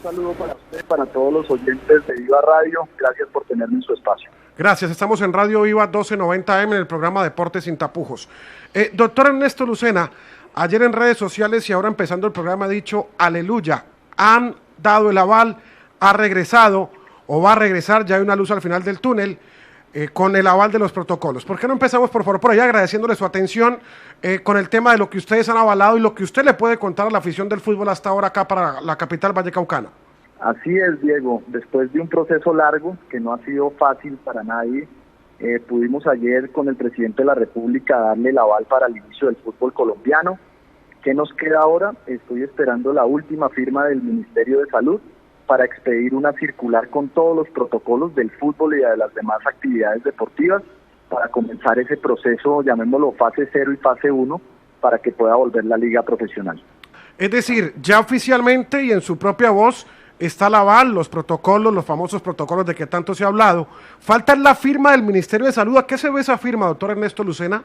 saludo para usted, para todos los oyentes de Viva Radio. Gracias por tenerme en su espacio. Gracias, estamos en Radio Viva 1290M en el programa Deportes sin Tapujos. Doctor Ernesto Lucena, ayer en redes sociales y ahora empezando el programa ha dicho, aleluya, han dado el aval, ha regresado o va a regresar, ya hay una luz al final del túnel, con el aval de los protocolos. ¿Por qué no empezamos, por favor, por allá agradeciéndole su atención con el tema de lo que ustedes han avalado y lo que usted le puede contar a la afición del fútbol hasta ahora acá para la capital vallecaucana? Así es, Diego. Después de un proceso largo que no ha sido fácil para nadie, pudimos ayer con el presidente de la República darle el aval para el inicio del fútbol colombiano. ¿Qué nos queda ahora? Estoy esperando la última firma del Ministerio de Salud para expedir una circular con todos los protocolos del fútbol y de las demás actividades deportivas para comenzar ese proceso, llamémoslo fase 0 y fase 1, para que pueda volver la liga profesional. Es decir, ya oficialmente y en su propia voz está el aval, los protocolos, los famosos protocolos de que tanto se ha hablado. Falta la firma del Ministerio de Salud. ¿A qué se ve esa firma, doctor Ernesto Lucena?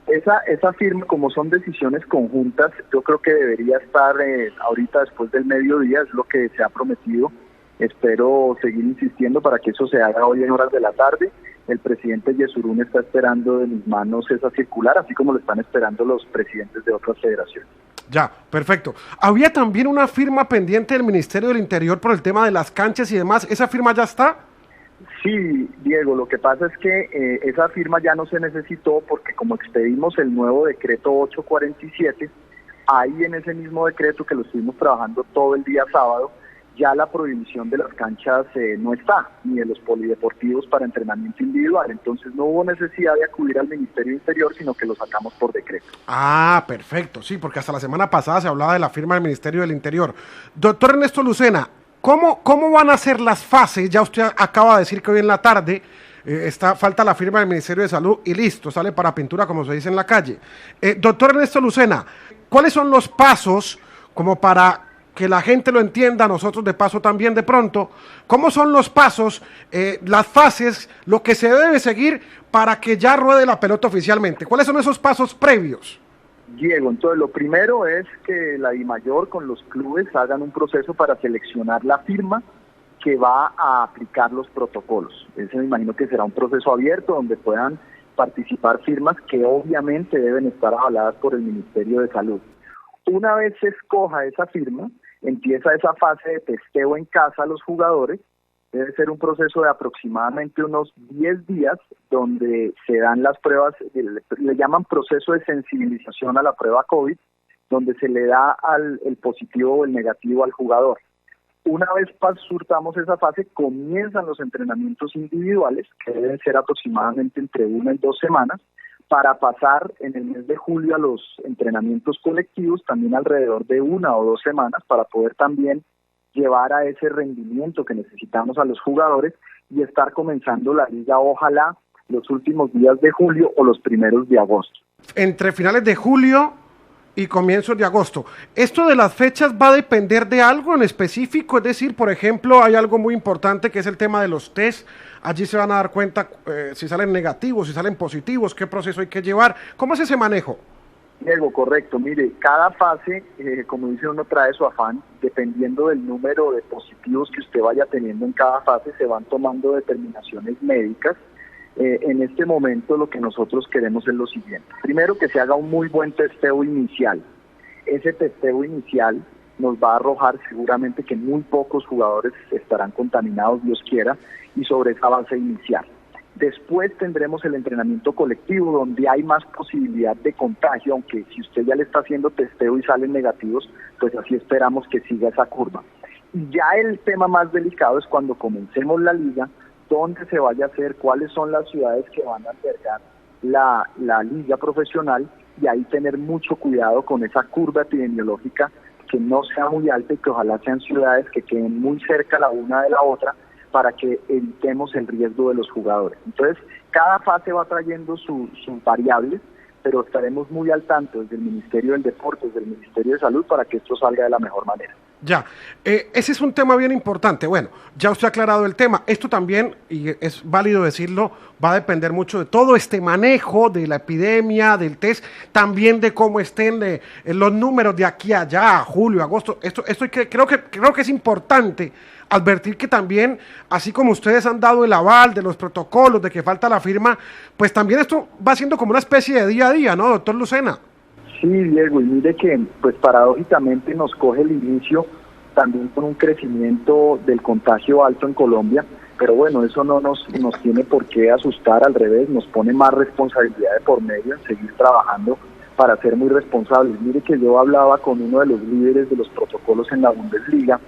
Esa firma, como son decisiones conjuntas, yo creo que debería estar ahorita después del mediodía, es lo que se ha prometido. Espero seguir insistiendo para que eso se haga hoy en horas de la tarde. El presidente Yesurún está esperando de mis manos esa circular, así como lo están esperando los presidentes de otras federaciones. Ya, perfecto. Había también una firma pendiente del Ministerio del Interior por el tema de las canchas y demás. ¿Esa firma ya está? Sí, Diego, lo que pasa es que esa firma ya no se necesitó porque como expedimos el nuevo decreto 847, ahí en ese mismo decreto que lo estuvimos trabajando todo el día sábado, ya la prohibición de las canchas no está, ni de los polideportivos para entrenamiento individual. Entonces no hubo necesidad de acudir al Ministerio Interior, sino que lo sacamos por decreto. Ah, perfecto, sí, porque hasta la semana pasada se hablaba de la firma del Ministerio del Interior. Doctor Ernesto Lucena, ¿cómo van a ser las fases? Ya usted acaba de decir que hoy en la tarde falta la firma del Ministerio de Salud y listo, sale para pintura, como se dice en la calle. Doctor Ernesto Lucena, ¿cuáles son los pasos como para que la gente lo entienda, nosotros de paso también de pronto, cómo son los pasos, las fases, lo que se debe seguir para que ya ruede la pelota oficialmente? ¿Cuáles son esos pasos previos? Diego, entonces lo primero es que la DIMAYOR con los clubes hagan un proceso para seleccionar la firma que va a aplicar los protocolos. Ese me imagino que será un proceso abierto donde puedan participar firmas que obviamente deben estar avaladas por el Ministerio de Salud. Una vez se escoja esa firma, empieza esa fase de testeo en casa a los jugadores. Debe ser un proceso de aproximadamente unos 10 días donde se dan las pruebas, le llaman proceso de sensibilización a la prueba COVID, donde se le da el positivo o el negativo al jugador. Una vez surtamos esa fase, comienzan los entrenamientos individuales, que deben ser aproximadamente entre 1 y 2 semanas, para pasar en el mes de julio a los entrenamientos colectivos, también alrededor de 1 o 2 semanas, para poder también llevar a ese rendimiento que necesitamos a los jugadores y estar comenzando la liga, ojalá, los últimos días de julio o los primeros de agosto. Entre finales de julio y comienzos de agosto. ¿Esto de las fechas va a depender de algo en específico? Es decir, por ejemplo, hay algo muy importante que es el tema de los test. Allí se van a dar cuenta si salen negativos, si salen positivos, qué proceso hay que llevar. ¿Cómo es ese manejo? Diego, correcto. Mire, cada fase, como dice uno, trae su afán. Dependiendo del número de positivos que usted vaya teniendo en cada fase, se van tomando determinaciones médicas. En este momento lo que nosotros queremos es lo siguiente. Primero, que se haga un muy buen testeo inicial. Ese testeo inicial nos va a arrojar seguramente que muy pocos jugadores estarán contaminados, Dios quiera, y sobre esa base inicial. Después tendremos el entrenamiento colectivo, donde hay más posibilidad de contagio, aunque si usted ya le está haciendo testeo y salen negativos, pues así esperamos que siga esa curva. Y ya el tema más delicado es cuando comencemos la liga, dónde se vaya a hacer, cuáles son las ciudades que van a albergar la liga profesional, y ahí tener mucho cuidado con esa curva epidemiológica, que no sea muy alta y que ojalá sean ciudades que queden muy cerca la una de la otra, para que evitemos el riesgo de los jugadores. Entonces, cada fase va trayendo sus variables, pero estaremos muy al tanto desde el Ministerio del Deporte, desde el Ministerio de Salud, para que esto salga de la mejor manera. Ya, ese es un tema bien importante. Bueno, ya usted ha aclarado el tema. Esto también, y es válido decirlo, va a depender mucho de todo este manejo de la epidemia, del test, también de cómo estén los números de aquí a allá, a julio, agosto. Esto creo que es importante advertir que también, así como ustedes han dado el aval de los protocolos, de que falta la firma, pues también esto va siendo como una especie de día a día, ¿no, doctor Lucena? Sí, Diego, y mire que pues paradójicamente nos coge el inicio también con un crecimiento del contagio alto en Colombia, pero bueno, eso no nos tiene por qué asustar, al revés, nos pone más responsabilidad de por medio en seguir trabajando para ser muy responsables. Mire que yo hablaba con uno de los líderes de los protocolos en la Bundesliga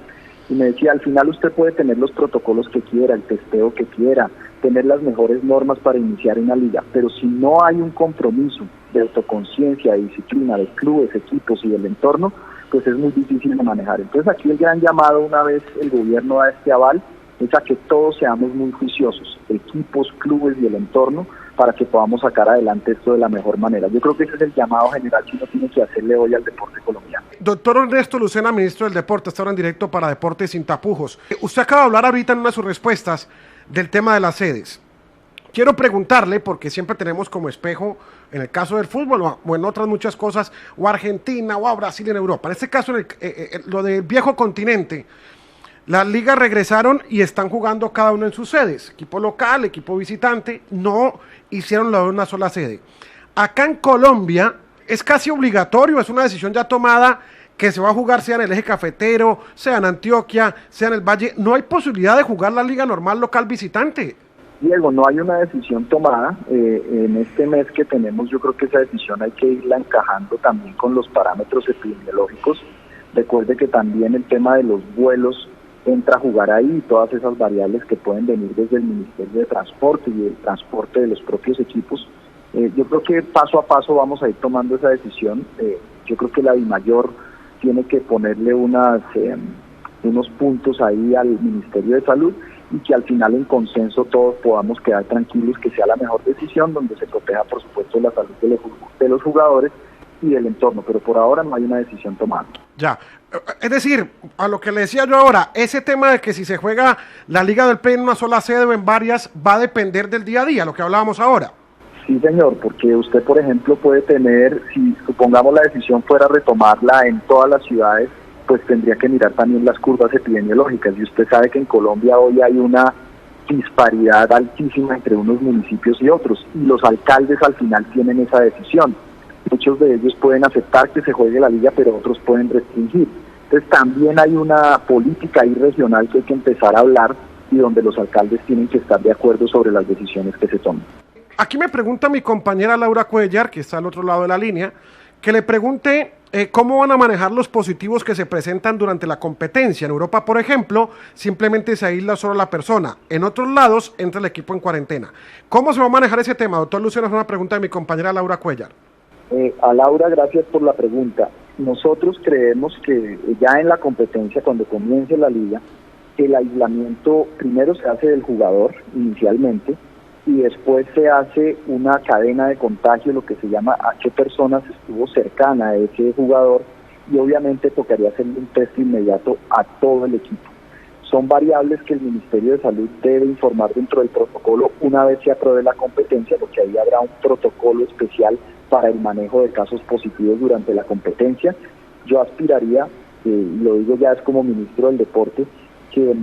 y me decía, al final usted puede tener los protocolos que quiera, el testeo que quiera, tener las mejores normas para iniciar una liga, pero si no hay un compromiso de autoconciencia, de disciplina, de clubes, equipos y del entorno, pues es muy difícil de manejar. Entonces aquí el gran llamado, una vez el gobierno da este aval, es a que todos seamos muy juiciosos, equipos, clubes y el entorno, para que podamos sacar adelante esto de la mejor manera. Yo creo que ese es el llamado general que uno tiene que hacerle hoy al deporte colombiano. Doctor Ernesto Lucena, ministro del Deporte, está ahora en directo para Deportes Sin Tapujos. Usted acaba de hablar ahorita en una de sus respuestas del tema de las sedes. Quiero preguntarle, porque siempre tenemos como espejo, en el caso del fútbol o en otras muchas cosas, o Argentina o a Brasil en Europa. En este caso, lo del viejo continente, las ligas regresaron y están jugando cada uno en sus sedes. Equipo local, equipo visitante, no hicieron lo de una sola sede. Acá en Colombia es casi obligatorio, es una decisión ya tomada, que se va a jugar sea en el eje cafetero, sea en Antioquia, sea en el Valle. No hay posibilidad de jugar la liga normal local visitante. Diego, no hay una decisión tomada. En este mes que tenemos, yo creo que esa decisión hay que irla encajando también con los parámetros epidemiológicos. Recuerde que también el tema de los vuelos entra a jugar ahí, todas esas variables que pueden venir desde el Ministerio de Transporte y el transporte de los propios equipos. Yo creo que paso a paso vamos a ir tomando esa decisión. Yo creo que la DIMAYOR tiene que ponerle unos puntos ahí al Ministerio de Salud y que al final en consenso todos podamos quedar tranquilos, que sea la mejor decisión, donde se proteja por supuesto la salud de los jugadores y del entorno, pero por ahora no hay una decisión tomada. Ya, es decir, a lo que le decía yo ahora, ese tema de que si se juega la Liga del Play en una sola sede o en varias, va a depender del día a día, lo que hablábamos ahora. Sí, señor, porque usted, por ejemplo, puede tener, si supongamos la decisión fuera retomarla en todas las ciudades, pues tendría que mirar también las curvas epidemiológicas. Y usted sabe que en Colombia hoy hay una disparidad altísima entre unos municipios y otros, y los alcaldes al final tienen esa decisión. Muchos de ellos pueden aceptar que se juegue la liga, pero otros pueden restringir. Entonces también hay una política ahí regional que hay que empezar a hablar y donde los alcaldes tienen que estar de acuerdo sobre las decisiones que se tomen. Aquí me pregunta mi compañera Laura Cuellar, que está al otro lado de la línea, que le pregunte cómo van a manejar los positivos que se presentan durante la competencia. En Europa, por ejemplo, simplemente se aísla solo la persona. En otros lados, entra el equipo en cuarentena. ¿Cómo se va a manejar ese tema? Doctor Lucena, es una pregunta de mi compañera Laura Cuellar. A Laura, gracias por la pregunta. Nosotros creemos que ya en la competencia, cuando comience la liga, el aislamiento primero se hace del jugador inicialmente, y después se hace una cadena de contagio, lo que se llama a qué personas estuvo cercana a ese jugador, y obviamente tocaría hacer un test inmediato a todo el equipo. Son variables que el Ministerio de Salud debe informar dentro del protocolo una vez se apruebe la competencia, porque ahí habrá un protocolo especial para el manejo de casos positivos durante la competencia. Yo aspiraría, lo digo ya es como ministro del deporte, que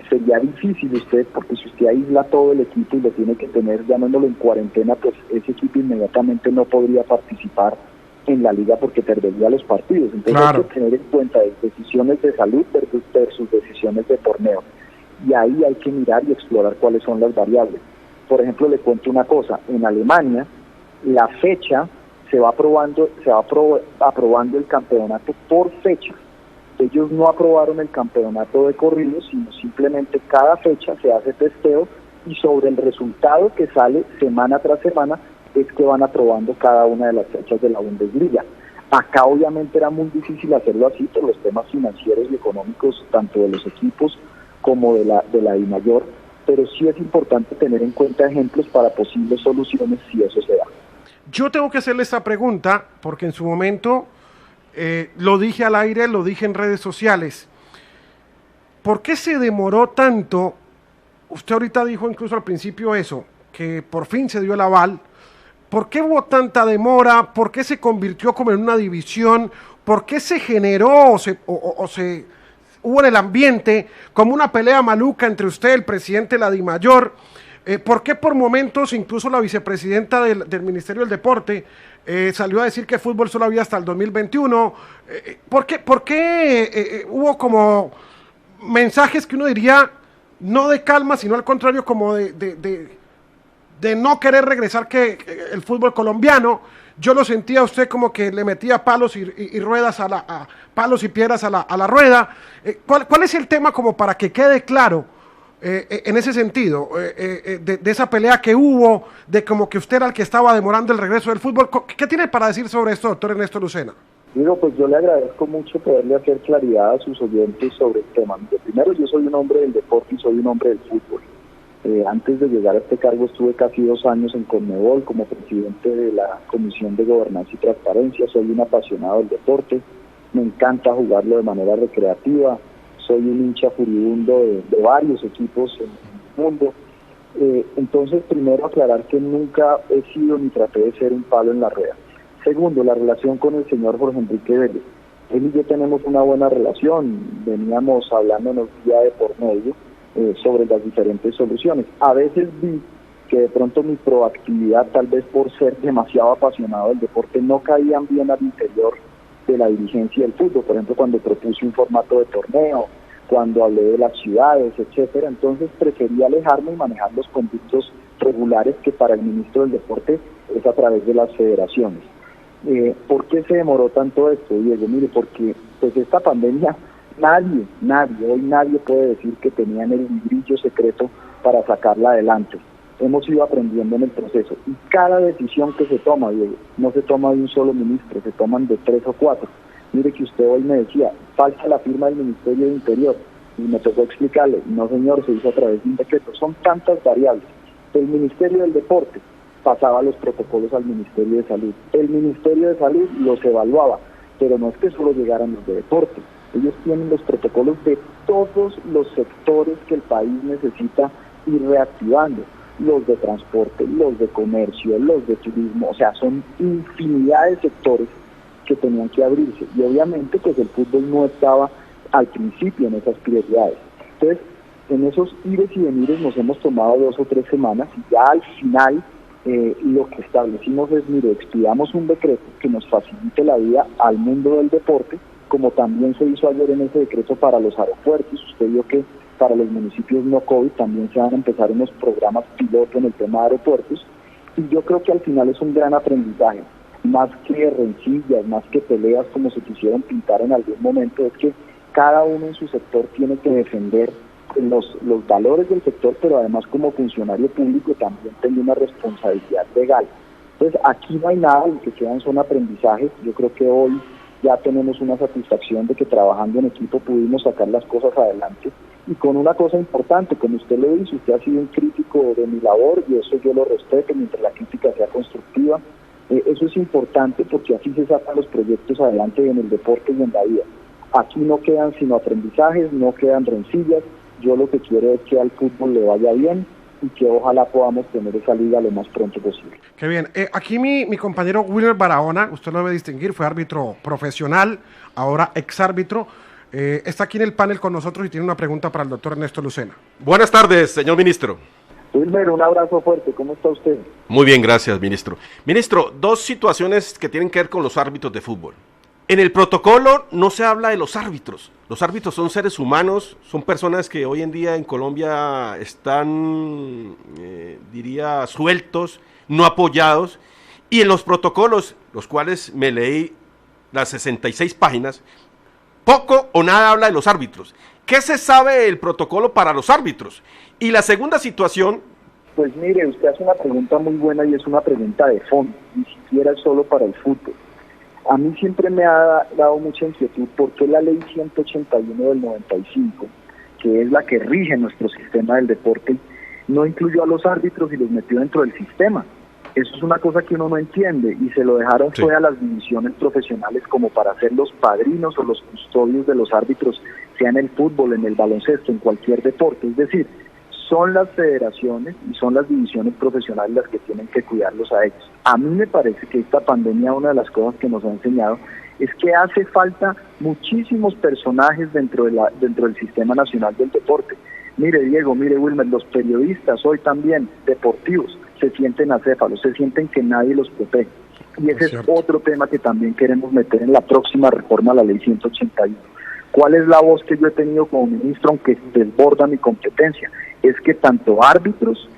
sería difícil usted, porque si usted aísla todo el equipo y lo tiene que tener llamándolo en cuarentena, pues ese equipo inmediatamente no podría participar en la liga porque perdería los partidos. Entonces claro, hay que tener en cuenta decisiones de salud versus decisiones de torneo. Y ahí hay que mirar y explorar cuáles son las variables. Por ejemplo, le cuento una cosa, en Alemania la fecha se va aprobando el campeonato por fecha. Ellos no aprobaron el campeonato de corrido, sino simplemente cada fecha se hace testeo y sobre el resultado que sale semana tras semana es que van aprobando cada una de las fechas de la Bundesliga. Acá obviamente era muy difícil hacerlo así por los temas financieros y económicos tanto de los equipos como de la DIMAYOR, pero sí es importante tener en cuenta ejemplos para posibles soluciones si eso se da. Yo tengo que hacerle esta pregunta porque en su momento lo dije al aire, lo dije en redes sociales. ¿por qué se demoró tanto? Usted ahorita dijo incluso al principio eso, que por fin se dio el aval. ¿Por qué hubo tanta demora? ¿Por qué se convirtió como en una división? ¿Por qué se generó o se hubo en el ambiente como una pelea maluca entre usted, el presidente de la DIMAYOR? ¿Por qué por momentos incluso la vicepresidenta del Ministerio del Deporte salió a decir que fútbol solo había hasta el 2021? ¿Por qué hubo como mensajes que uno diría no de calma, sino al contrario como de no querer regresar que el fútbol colombiano? Yo lo sentía a usted como que le metía palos y ruedas palos y piedras a la rueda. ¿Cuál es el tema como para que quede claro en ese sentido, de esa pelea que hubo, de como que usted era el que estaba demorando el regreso del fútbol? ¿Qué tiene para decir sobre esto, doctor Ernesto Lucena? Digo, pues yo le agradezco mucho poderle hacer claridad a sus oyentes sobre el tema. Primero, yo soy un hombre del deporte y soy un hombre del fútbol. Antes de llegar a este cargo estuve casi 2 años en Conmebol como presidente de la Comisión de Gobernanza y Transparencia. Soy un apasionado del deporte, me encanta jugarlo de manera recreativa, soy un hincha furibundo de varios equipos en el mundo. Entonces, primero aclarar que nunca he sido ni traté de ser un palo en la rueda. Segundo, la relación con el señor Jorge Enrique Vélez. Él y yo tenemos una buena relación, veníamos hablándonos día de por medio sobre las diferentes soluciones. A veces vi que de pronto mi proactividad, tal vez por ser demasiado apasionado del deporte, no caían bien al interior de la dirigencia del fútbol. Por ejemplo, cuando propuse un formato de torneo, cuando hablé de las ciudades, etcétera. Entonces preferí alejarme y manejar los conductos regulares que para el ministro del Deporte es a través de las federaciones. ¿Por qué se demoró tanto esto, Diego? Mire, porque pues esta pandemia hoy nadie puede decir que tenían el librillo secreto para sacarla adelante. Hemos ido aprendiendo en el proceso y cada decisión que se toma, Diego, no se toma de un solo ministro, se toman de 3 o 4. Mire que usted hoy me decía, falta la firma del Ministerio de Interior, y me tocó explicarle, no señor, se hizo a través de un decreto. Son tantas variables. El Ministerio del Deporte pasaba los protocolos al Ministerio de Salud. El Ministerio de Salud los evaluaba, pero no es que solo llegaran los de deporte. Ellos tienen los protocolos de todos los sectores que el país necesita ir reactivando. Los de transporte, los de comercio, los de turismo, o sea, son infinidad de sectores que tenían que abrirse. Y obviamente pues el fútbol no estaba al principio en esas prioridades. Entonces, en esos ires y venires nos hemos tomado 2 o 3 semanas y ya al final lo que establecimos es, mire, expidamos un decreto que nos facilite la vida al mundo del deporte, como también se hizo ayer en ese decreto para los aeropuertos. Usted vio que para los municipios no COVID también se van a empezar unos programas piloto en el tema de aeropuertos, y yo creo que al final es un gran aprendizaje, más que rencillas, más que peleas como se quisieron pintar en algún momento, es que cada uno en su sector tiene que defender los valores del sector, pero además como funcionario público también tiene una responsabilidad legal. Entonces aquí no hay nada, lo que quedan son aprendizajes. Yo creo que hoy ya tenemos una satisfacción de que trabajando en equipo pudimos sacar las cosas adelante, y con una cosa importante, como usted lo dice, usted ha sido un crítico de mi labor y eso yo lo respeto mientras la crítica sea constructiva. Eso es importante porque así se sacan los proyectos adelante en el deporte y en la vida. Aquí no quedan sino aprendizajes, no quedan rencillas. Yo lo que quiero es que al fútbol le vaya bien y que ojalá podamos tener esa liga lo más pronto posible. Qué bien. Aquí mi compañero Wilmer Barahona, usted lo debe distinguir, fue árbitro profesional, ahora exárbitro. Está aquí en el panel con nosotros y tiene una pregunta para el doctor Ernesto Lucena. Buenas tardes, señor ministro. Wilmer, un abrazo fuerte. ¿Cómo está usted? Muy bien, gracias, ministro. Ministro, 2 situaciones que tienen que ver con los árbitros de fútbol. En el protocolo no se habla de los árbitros. Los árbitros son seres humanos, son personas que hoy en día en Colombia están, diría, sueltos, no apoyados. Y en los protocolos, los cuales me leí las 66 páginas, poco o nada habla de los árbitros. ¿Qué se sabe del protocolo para los árbitros? Y la segunda situación... Pues mire, usted hace una pregunta muy buena y es una pregunta de fondo, ni siquiera es solo para el fútbol. A mí siempre me ha dado mucha inquietud por qué la ley 181 del 95, que es la que rige nuestro sistema del deporte, no incluyó a los árbitros y los metió dentro del sistema. Eso es una cosa que uno no entiende y se lo dejaron fue a las divisiones profesionales como para ser los padrinos o los custodios de los árbitros sea en el fútbol, en el baloncesto, en cualquier deporte. Es decir, son las federaciones y son las divisiones profesionales las que tienen que cuidarlos a ellos. A mí me parece que esta pandemia, una de las cosas que nos ha enseñado es que hace falta muchísimos personajes dentro del Sistema Nacional del Deporte. Mire Diego, mire Wilmer, los periodistas hoy también deportivos se sienten acéfalos, se sienten que nadie los protege. Y ese es otro tema que también queremos meter en la próxima reforma a la Ley 181. ¿Cuál es la voz que yo he tenido como ministro, aunque desborda mi competencia? Es que tanto árbitros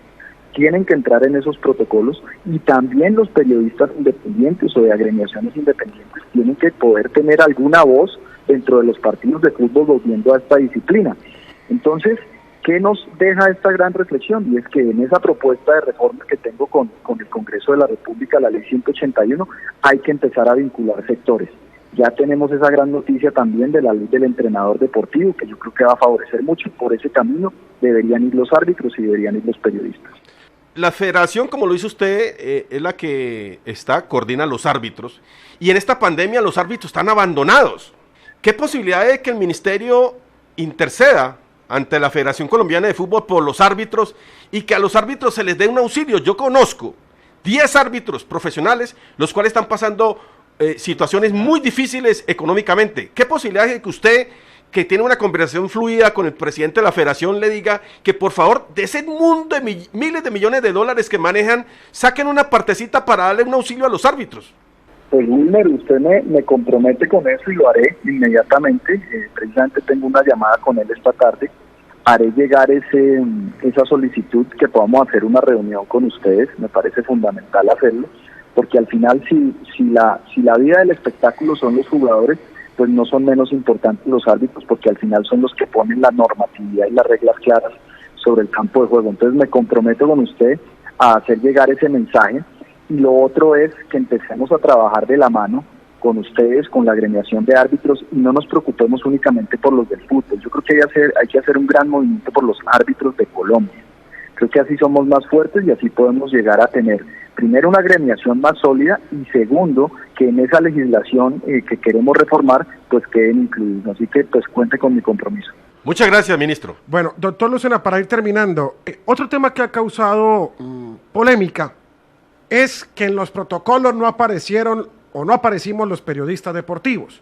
tienen que entrar en esos protocolos y también los periodistas independientes o de agremiaciones independientes tienen que poder tener alguna voz dentro de los partidos de fútbol volviendo a esta disciplina. Entonces, ¿qué nos deja esta gran reflexión? Y es que en esa propuesta de reforma que tengo con el Congreso de la República, la Ley 181, hay que empezar a vincular sectores. Ya tenemos esa gran noticia también de la ley del entrenador deportivo, que yo creo que va a favorecer mucho. Por ese camino deberían ir los árbitros y deberían ir los periodistas. La federación, como lo dice usted, es la que coordina los árbitros, y en esta pandemia los árbitros están abandonados. ¿Qué posibilidad hay de que el ministerio interceda ante la Federación Colombiana de Fútbol por los árbitros y que a los árbitros se les dé un auxilio? Yo conozco 10 árbitros profesionales, los cuales están pasando situaciones muy difíciles económicamente. ¿Qué posibilidad hay de que usted, que tiene una conversación fluida con el presidente de la federación, le diga que por favor de ese mundo de miles de millones de dólares que manejan, saquen una partecita para darle un auxilio a los árbitros? Pues Wilmer, usted me compromete con eso y lo haré inmediatamente. Precisamente tengo una llamada con él esta tarde. Haré llegar esa solicitud, que podamos hacer una reunión con ustedes. Me parece fundamental hacerlo, porque al final si la vida del espectáculo son los jugadores, pues no son menos importantes los árbitros, porque al final son los que ponen la normatividad y las reglas claras sobre el campo de juego. Entonces me comprometo con usted a hacer llegar ese mensaje. Y lo otro es que empecemos a trabajar de la mano con ustedes, con la agremiación de árbitros, y no nos preocupemos únicamente por los del fútbol. Yo creo que hay que hacer un gran movimiento por los árbitros de Colombia. Creo que así somos más fuertes y así podemos llegar a tener, primero, una agremiación más sólida, y segundo, que en esa legislación que queremos reformar, pues queden incluidos. Así que pues cuente con mi compromiso. Muchas gracias, ministro. Bueno, doctor Lucena, para ir terminando, otro tema que ha causado polémica es que en los protocolos no aparecieron o no aparecimos los periodistas deportivos,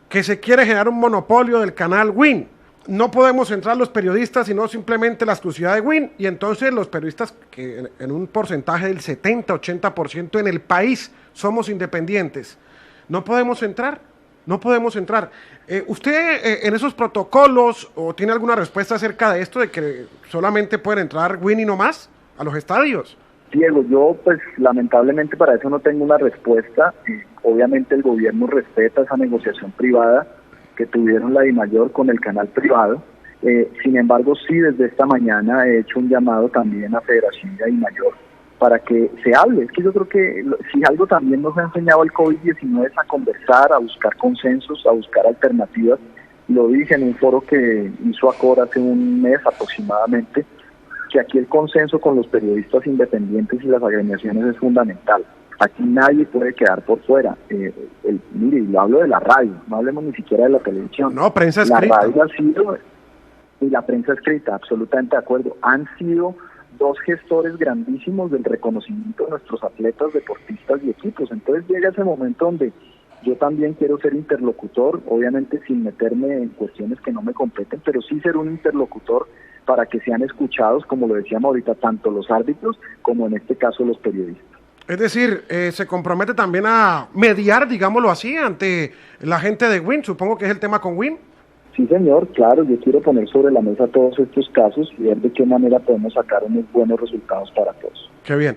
que se quiere generar un monopolio del canal WIN. No podemos entrar los periodistas, sino simplemente la exclusividad de WIN, y entonces los periodistas, que en un porcentaje del 70-80% en el país somos independientes, no podemos entrar. ¿Usted en esos protocolos o tiene alguna respuesta acerca de esto, de que solamente pueden entrar WIN y no más a los estadios? Diego, yo pues lamentablemente para eso no tengo una respuesta. Obviamente el gobierno respeta esa negociación privada que tuvieron la DIMAYOR con el canal privado. Sin embargo, sí, desde esta mañana he hecho un llamado también a Federación y a DIMAYOR para que se hable. Es que yo creo que si algo también nos ha enseñado el COVID-19 es a conversar, a buscar consensos, a buscar alternativas. Lo dije en un foro que hizo Acor hace un mes aproximadamente, que aquí el consenso con los periodistas independientes y las agremiaciones es fundamental. Aquí nadie puede quedar por fuera. Mire, y lo hablo de la radio, no hablemos ni siquiera de la televisión. No, prensa escrita. La radio ha sido, y la prensa escrita, absolutamente de acuerdo, han sido dos gestores grandísimos del reconocimiento de nuestros atletas, deportistas y equipos. Entonces llega ese momento donde yo también quiero ser interlocutor, obviamente sin meterme en cuestiones que no me competen, pero sí ser un interlocutor para que sean escuchados, como lo decíamos ahorita, tanto los árbitros como en este caso los periodistas. Es decir, se compromete también a mediar, digámoslo así, ante la gente de WIN, supongo que es el tema con WIN. Sí, señor, claro, yo quiero poner sobre la mesa todos estos casos y ver de qué manera podemos sacar unos buenos resultados para todos. Qué bien.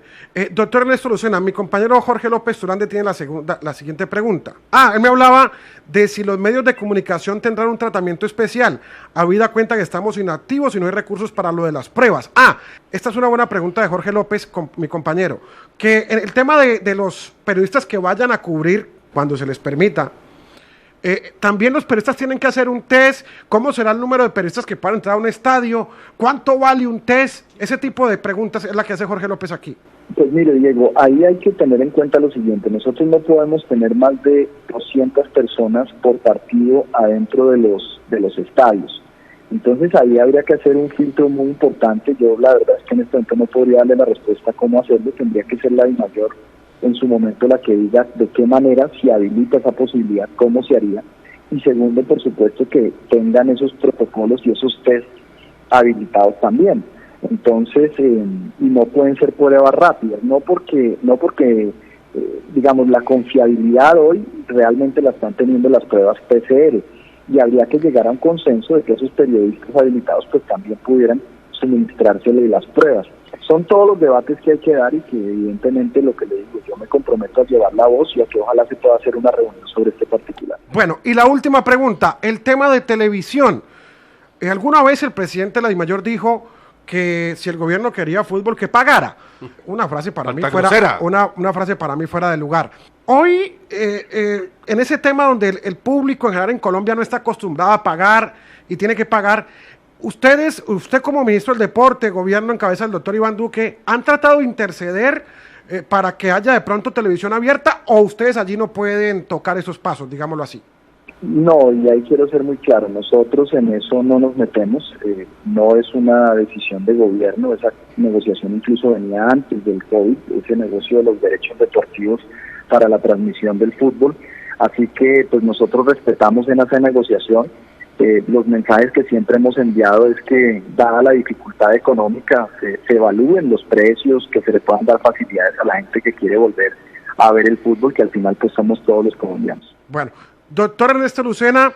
Doctor Ernesto Lucena, mi compañero Jorge López Turande tiene la siguiente pregunta. Él me hablaba de si los medios de comunicación tendrán un tratamiento especial, habida cuenta que estamos inactivos y no hay recursos para lo de las pruebas. Esta es una buena pregunta de Jorge López, mi compañero, que en el tema de los periodistas que vayan a cubrir, cuando se les permita, También los periodistas tienen que hacer un test. ¿Cómo será el número de periodistas que puedan entrar a un estadio? ¿Cuánto vale un test? Ese tipo de preguntas es la que hace Jorge López aquí. Pues mire, Diego, ahí hay que tener en cuenta lo siguiente. Nosotros no podemos tener más de 200 personas por partido adentro de los estadios. Entonces ahí habría que hacer un filtro muy importante. Yo la verdad es que en este momento no podría darle la respuesta a cómo hacerlo. Tendría que ser la DIMAYOR en su momento la que diga de qué manera se habilita esa posibilidad, cómo se haría. Y segundo, por supuesto, que tengan esos protocolos y esos test habilitados también. Entonces, y no pueden ser pruebas rápidas, no porque digamos, la confiabilidad hoy realmente la están teniendo las pruebas PCR, y habría que llegar a un consenso de que esos periodistas habilitados pues también pudieran suministrársele las pruebas. Son todos los debates que hay que dar y que evidentemente lo que le digo, yo me comprometo a llevar la voz y a que ojalá se pueda hacer una reunión sobre este particular. Bueno, y la última pregunta, el tema de televisión. ¿Alguna vez el presidente de la DIMAYOR dijo que si el gobierno quería fútbol, que pagara? Una frase para mí fuera una frase para mí fuera de lugar. Hoy, en ese tema donde el público en general en Colombia no está acostumbrado a pagar y tiene que pagar, usted como ministro del Deporte, gobierno en cabeza del doctor Iván Duque, ¿han tratado de interceder para que haya de pronto televisión abierta, o ustedes allí no pueden tocar esos pasos, digámoslo así? No, y ahí quiero ser muy claro, nosotros en eso no nos metemos, no es una decisión de gobierno, esa negociación incluso venía antes del COVID, ese negocio de los derechos deportivos para la transmisión del fútbol, así que pues nosotros respetamos en esa negociación. Los mensajes que siempre hemos enviado es que, dada la dificultad económica, se evalúen los precios, que se le puedan dar facilidades a la gente que quiere volver a ver el fútbol, que al final pues somos todos los colombianos. Bueno, doctor Ernesto Lucena,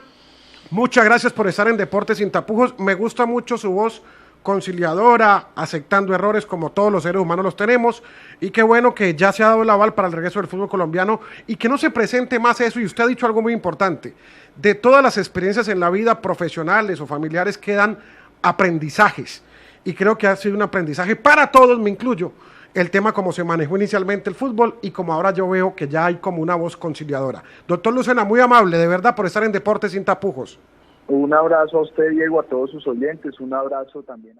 muchas gracias por estar en Deportes Sin Tapujos. Me gusta mucho su voz conciliadora, aceptando errores como todos los seres humanos los tenemos, y qué bueno que ya se ha dado el aval para el regreso del fútbol colombiano y que no se presente más eso. Y usted ha dicho algo muy importante: de todas las experiencias en la vida, profesionales o familiares, quedan aprendizajes, y creo que ha sido un aprendizaje para todos, me incluyo, el tema como se manejó inicialmente el fútbol y como ahora yo veo que ya hay como una voz conciliadora. Doctor Lucena, muy amable de verdad por estar en Deportes Sin Tapujos. Un abrazo a usted, Diego, a todos sus oyentes, un abrazo también.